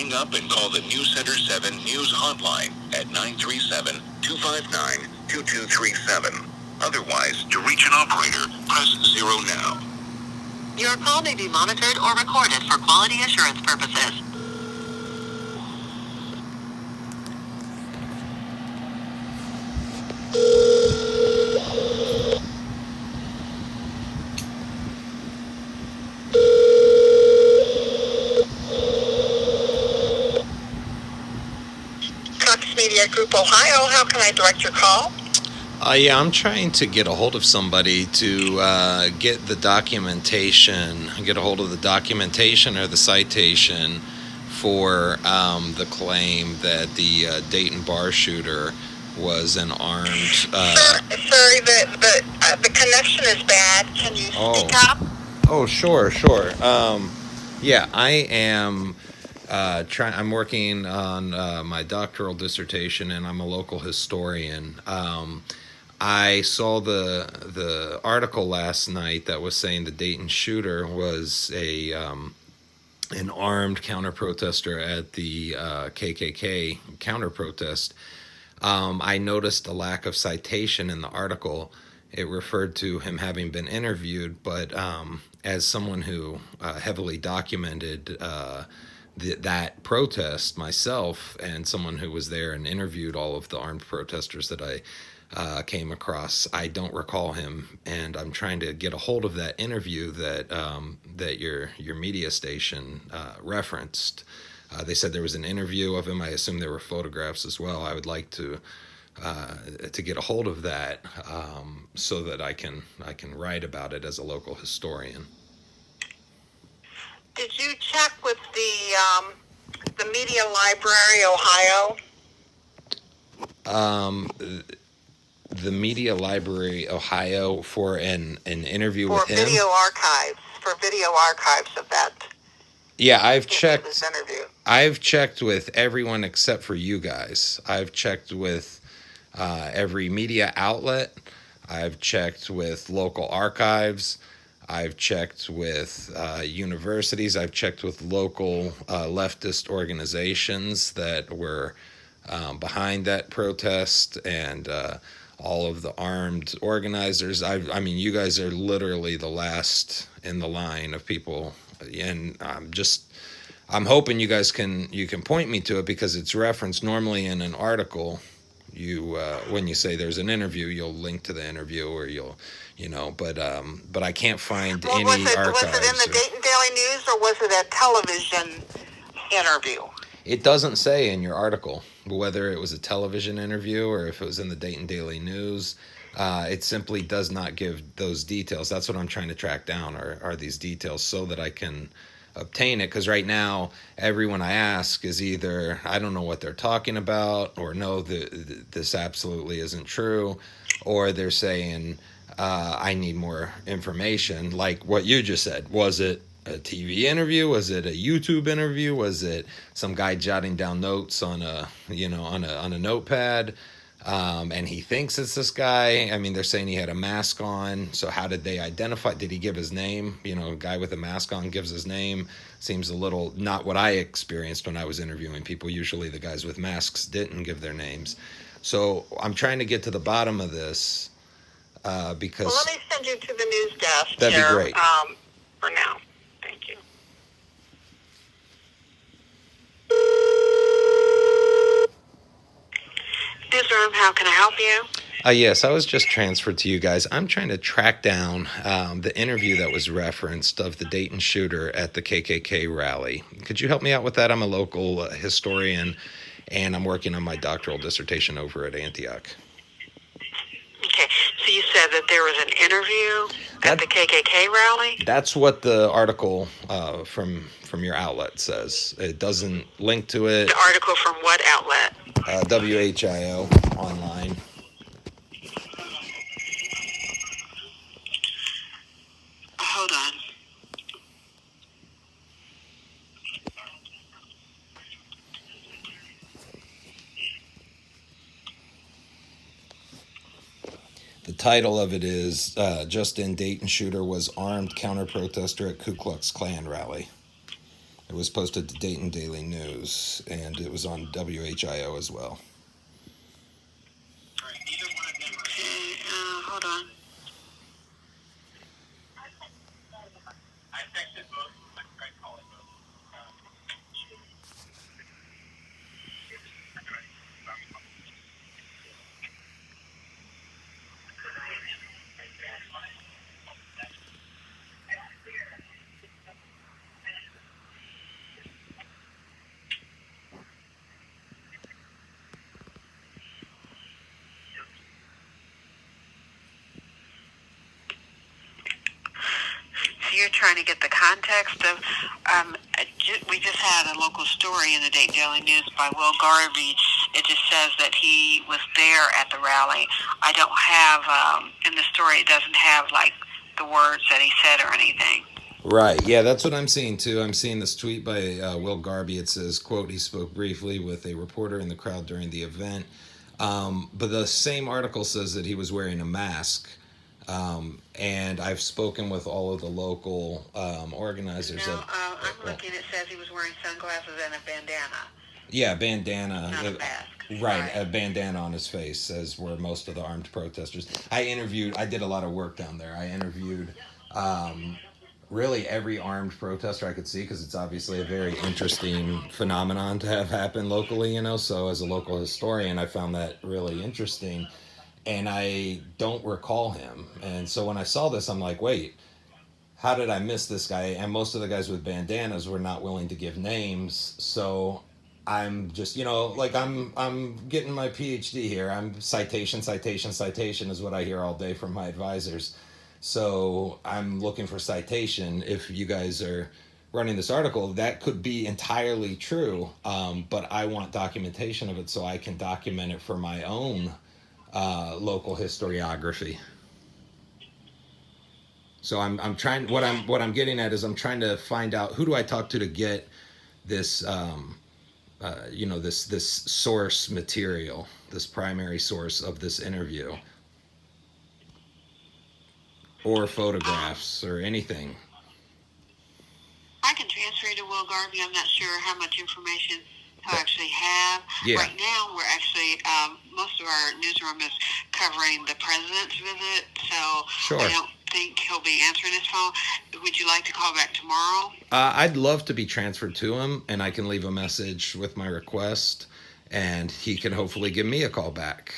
hang up and call the News Center 7 News Hotline at 937-259-2237. Otherwise, to reach an operator, press 0 now. Your call may be monitored or recorded for quality assurance purposes. Cox Media Group, Ohio. How can I direct your call? Yeah, I'm trying to get a hold of somebody to get the documentation, get a hold of the documentation or the citation for the claim that the Dayton bar shooter was an armed... Sorry, the connection is bad. Can you speak up? Oh, sure. Yeah, I am... I'm working on my doctoral dissertation, and I'm a local historian. I saw the article last night that was saying the Dayton shooter was an armed counter-protester at the KKK counter-protest. I noticed a lack of citation in the article. It referred to him having been interviewed, but as someone who heavily documented that protest myself, and someone who was there and interviewed all of the armed protesters that I came across, I don't recall him, and I'm trying to get a hold of that interview that that your media station referenced. They said there was an interview of him. I assume there were photographs as well. I would like to get a hold of that so that I can write about it as a local historian. Did you check with the Media Library, Ohio? The Media Library, Ohio, for an interview with him? For video archives of that. Yeah, I've checked with everyone except for you guys. I've checked with every media outlet. I've checked with local archives. I've checked with universities. I've checked with local leftist organizations that were behind that protest, and all of the armed organizers. I mean, you guys are literally the last in the line of people, and I'm hoping you guys can point me to it, because it's referenced normally in an article. You when you say there's an interview, you'll link to the interview, or but I can't find any archives. Was it in the Dayton Daily News, or was it a television interview? It doesn't say in your article whether it was a television interview or if it was in the Dayton Daily News. It simply does not give those details. That's what I'm trying to track down, are these details, so that I can obtain it. Because right now, everyone I ask is either, I don't know what they're talking about, or no, this absolutely isn't true, or they're saying, I need more information, like what you just said. Was it a TV interview? Was it a YouTube interview? Was it some guy jotting down notes on a notepad? And he thinks it's this guy. I mean, they're saying he had a mask on. So how did they identify? Did he give his name? A guy with a mask on gives his name. Seems a little not what I experienced when I was interviewing people. Usually the guys with masks didn't give their names. So I'm trying to get to the bottom of this because... Well, let me send you to the news desk. That'd be great. For now. Thank you. Newsroom, how can I help you? Yes, I was just transferred to you guys. I'm trying to track down the interview that was referenced of the Dayton shooter at the KKK rally. Could you help me out with that? I'm a local historian, and I'm working on my doctoral dissertation over at Antioch. Okay, so you said that there was an interview at the KKK rally? That's what the article from your outlet says. It doesn't link to it. The article from what outlet? WHIO online. Hold on. The title of it is Just in Dayton Shooter was armed counter-protester at Ku Klux Klan rally. It was posted to Dayton Daily News, and it was on WHIO as well. Okay, hold on. So you're trying to get the context of, we just had a local story in the Dayton Daily News by Will Garvey. It just says that he was there at the rally. I don't have, in the story, it doesn't have, like, the words that he said or anything. Right. Yeah, that's what I'm seeing too. I'm seeing this tweet by Will Garvey. It says, quote, he spoke briefly with a reporter in the crowd during the event. But the same article says that he was wearing a mask. And I've spoken with all of the local organizers. No, I'm looking, it says he was wearing sunglasses and a bandana. Yeah, bandana. Not a mask. Right, a bandana on his face, as were most of the armed protesters. I did a lot of work down there. I interviewed really every armed protester I could see, because it's obviously a very interesting phenomenon to have happen locally, so as a local historian, I found that really interesting, and I don't recall him. And so when I saw this, I'm like, wait, how did I miss this guy? And most of the guys with bandanas were not willing to give names, so I'm just, I'm getting my PhD here. I'm citation is what I hear all day from my advisors. So I'm looking for citation. If you guys are running this article, that could be entirely true, but I want documentation of it so I can document it for my own local historiography. So I'm trying. What I'm getting at is I'm trying to find out, who do I talk to get this this source material, this primary source of this interview, or photographs or anything. I can transfer you to Will Garvey. I'm not sure how much information he'll actually have. Yeah. Right now, we're actually, most of our newsroom is covering the president's visit, so Sure. I don't think he'll be answering his phone. Would you like to call back tomorrow? I'd love to be transferred to him, and I can leave a message with my request, and he can hopefully give me a call back.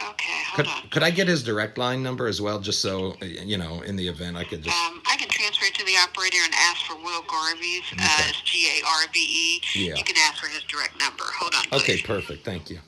Okay, hold on. Could I get his direct line number as well, just so, in the event I could just... I can transfer it to the operator and ask for Will Garvey's. Okay. It's Garve. Yeah. You can ask for his direct number. Hold on, please. Okay, perfect. Thank you.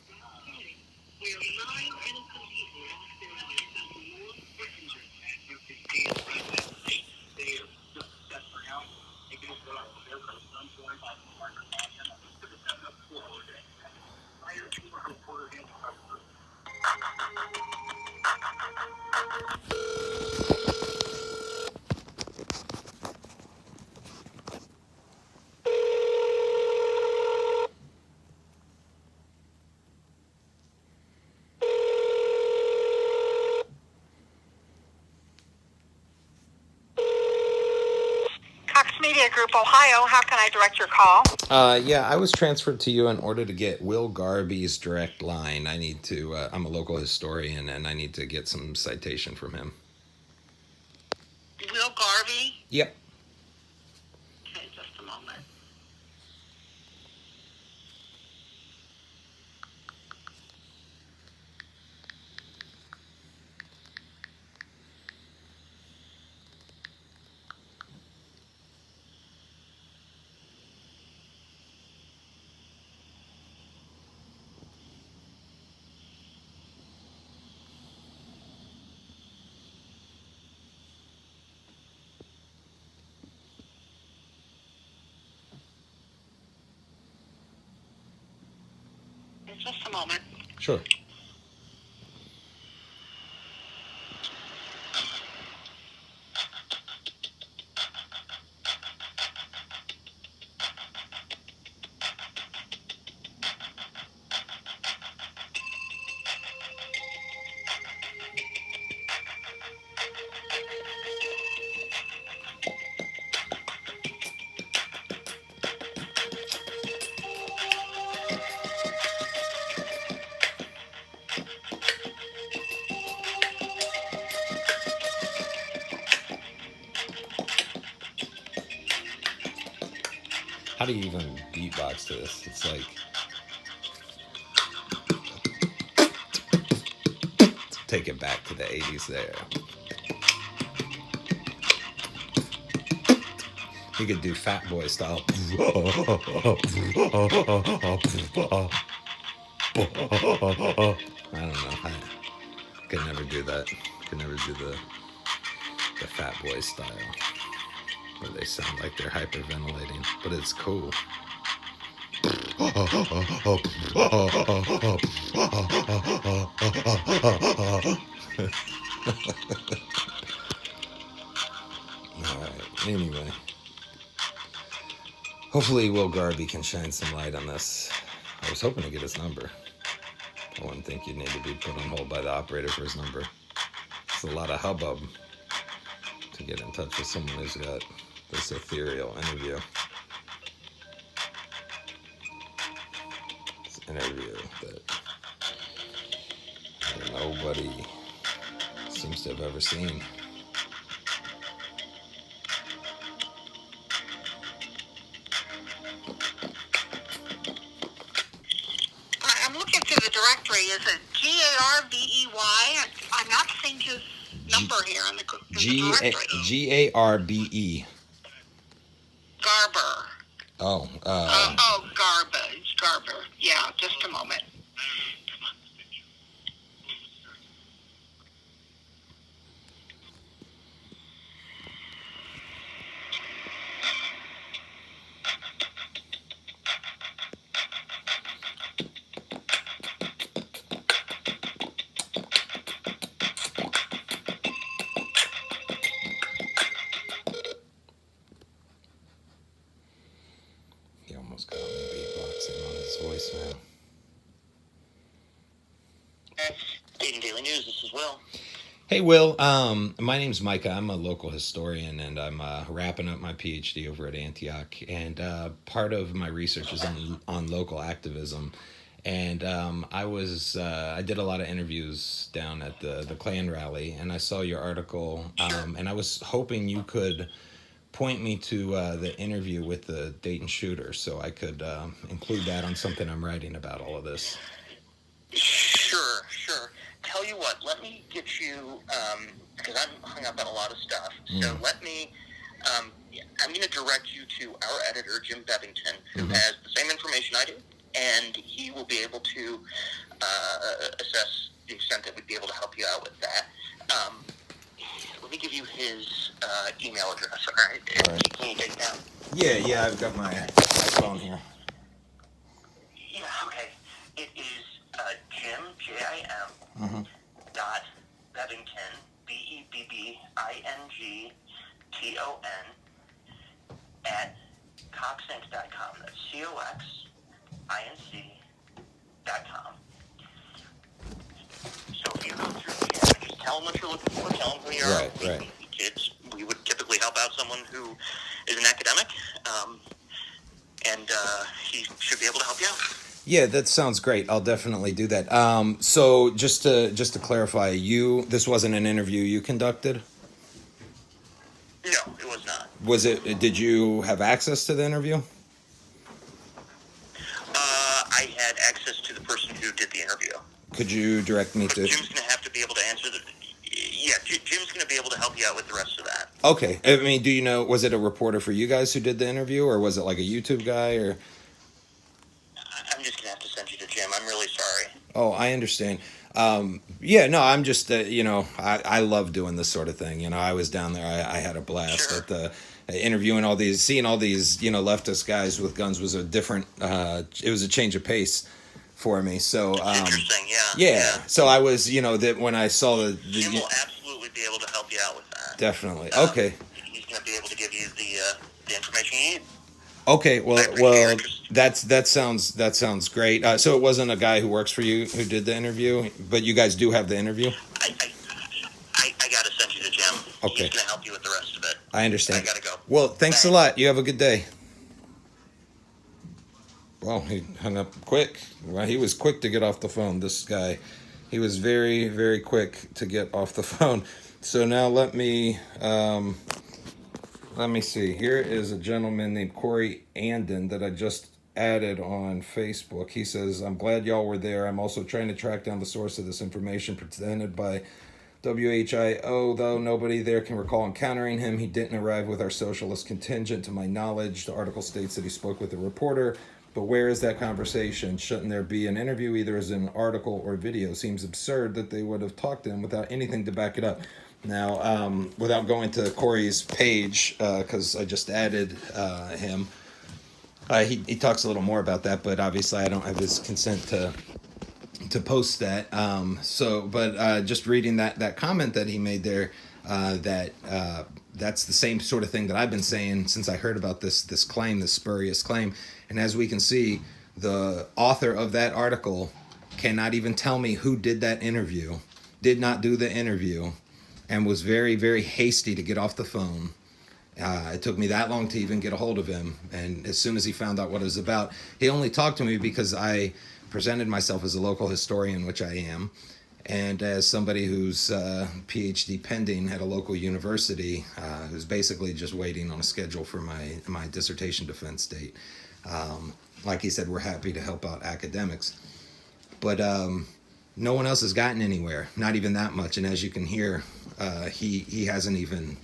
Media Group, Ohio. How can I direct your call? Yeah, I was transferred to you in order to get Will Garvey's direct line. I need to, I'm a local historian, and I need to get some citation from him. Will Garvey? Yep. Okay, just a moment. Just a moment. Sure. How do you even beatbox to this? It's like... Take it back to the 80s there. You could do Fat Boy style. I don't know. I could never do that. Could never do the Fat Boy style. Where they sound like they're hyperventilating. But it's cool. Alright, anyway. Hopefully Will Garvey can shine some light on this. I was hoping to get his number. I wouldn't think you'd need to be put on hold by the operator for his number. It's a lot of hubbub to get in touch with someone who's got this ethereal interview. This interview that nobody seems to have ever seen. I'm looking through the directory. Is it Garvey? I'm not seeing his number here in the directory. Garbe. Garber. Oh. Garbage. Garber. Yeah, just a moment. He almost got me beatboxing on his voicemail. Dayton Daily News, this is Will. Hey, Will. My name's Micah. I'm a local historian, and I'm wrapping up my PhD over at Antioch. And part of my research is on local activism. And I did a lot of interviews down at the Klan rally, and I saw your article, and I was hoping you could point me to the interview with the Dayton Shooter so I could include that on something I'm writing about all of this. Sure. Tell you what, let me get you, because I'm hung up on a lot of stuff, so let me, I'm going to direct you to our editor, Jim Bevington, who has the same information I do, and he will be able to assess the extent that we'd be able to help you out with that. Let me give you his email address, all right? Can you take it down? Yeah, I've got my phone here. Yeah, okay. It is Jim, Jim, dot Bevington, BEBBINGTON, at coxinc.com. That's COXINC.com. So if you go through Jim, just tell him what you're looking for, tell him who you are. Right. We would typically help out someone who is an academic, and he should be able to help you out. Yeah, that sounds great. I'll definitely do that. So just to clarify, this wasn't an interview you conducted? No, it was not. Was it? Did you have access to the interview? I had access to the person who did the interview. Could you direct me to? Jim's going to have to be able to answer the. Yeah, Jim's going to be able to help you out with the rest of that. Okay. I mean, do you know? Was it a reporter for you guys who did the interview, or was it like a YouTube guy, or? I'm just going to have to send you to Jim. I'm really sorry. Oh, I understand. Yeah, no, I'm just, I love doing this sort of thing. I was down there. I had a blast at the interviewing seeing all these, leftist guys with guns was a different, it was a change of pace for me. So, interesting, yeah. So I was, that when I saw Jim will absolutely be able to help you out with that. Definitely. Okay. He's going to be able to give you the information you need. Okay, well, that sounds great. So it wasn't a guy who works for you who did the interview, but you guys do have the interview? I got to send you to Jim. Okay. He's going to help you with the rest of it. I understand. I got to go. Well, thanks a lot. You have a good day. Well, he hung up quick. Well, he was quick to get off the phone, this guy. He was very, very quick to get off the phone. So now let me let me see. Here is a gentleman named Corey Andon that I just added on Facebook. He says, I'm glad y'all were there. I'm also trying to track down the source of this information presented by WHIO, though nobody there can recall encountering him. He didn't arrive with our socialist contingent, to my knowledge. The article states that he spoke with a reporter, but where is that conversation? Shouldn't there be an interview, either as an article or video? Seems absurd that they would have talked to him without anything to back it up. Now, without going to Corey's page, because I just added him, he talks a little more about that, but obviously I don't have his consent to post that. But just reading that comment that he made there, that's the same sort of thing that I've been saying since I heard about this claim, this spurious claim. And as we can see, the author of that article cannot even tell me who did that interview, did not do the interview, and was very, very hasty to get off the phone. It took me that long to even get a hold of him. And as soon as he found out what it was about, he only talked to me because I presented myself as a local historian, which I am, and as somebody who's PhD pending at a local university, who's basically just waiting on a schedule for my dissertation defense date. Like he said, we're happy to help out academics. But no one else has gotten anywhere, not even that much. And as you can hear, he hasn't even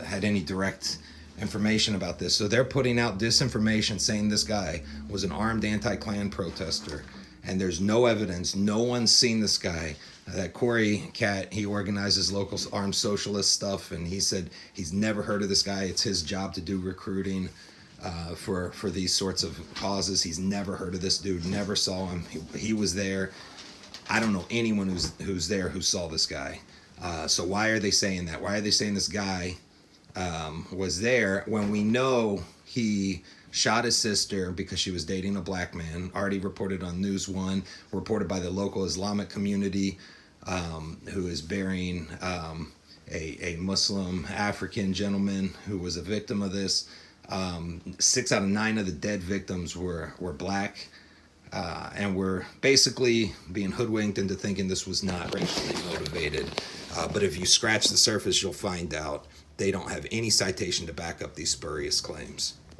had any direct information about this. So they're putting out disinformation saying this guy was an armed anti-Klan protester. And there's no evidence. No one's seen this guy. That Corey Cat, he organizes local armed socialist stuff, and he said he's never heard of this guy. It's his job to do recruiting for these sorts of causes. He's never heard of this dude, never saw him. He was there. I don't know anyone who's there who saw this guy. So why are they saying that? Why are they saying this guy was there when we know he shot his sister because she was dating a black man? Already reported on News One, reported by the local Islamic community, who is burying a Muslim African gentleman who was a victim of this. 6 out of 9 of the dead victims were black, and were basically being hoodwinked into thinking this was not racially motivated. But if you scratch the surface, you'll find out they don't have any citation to back up these spurious claims.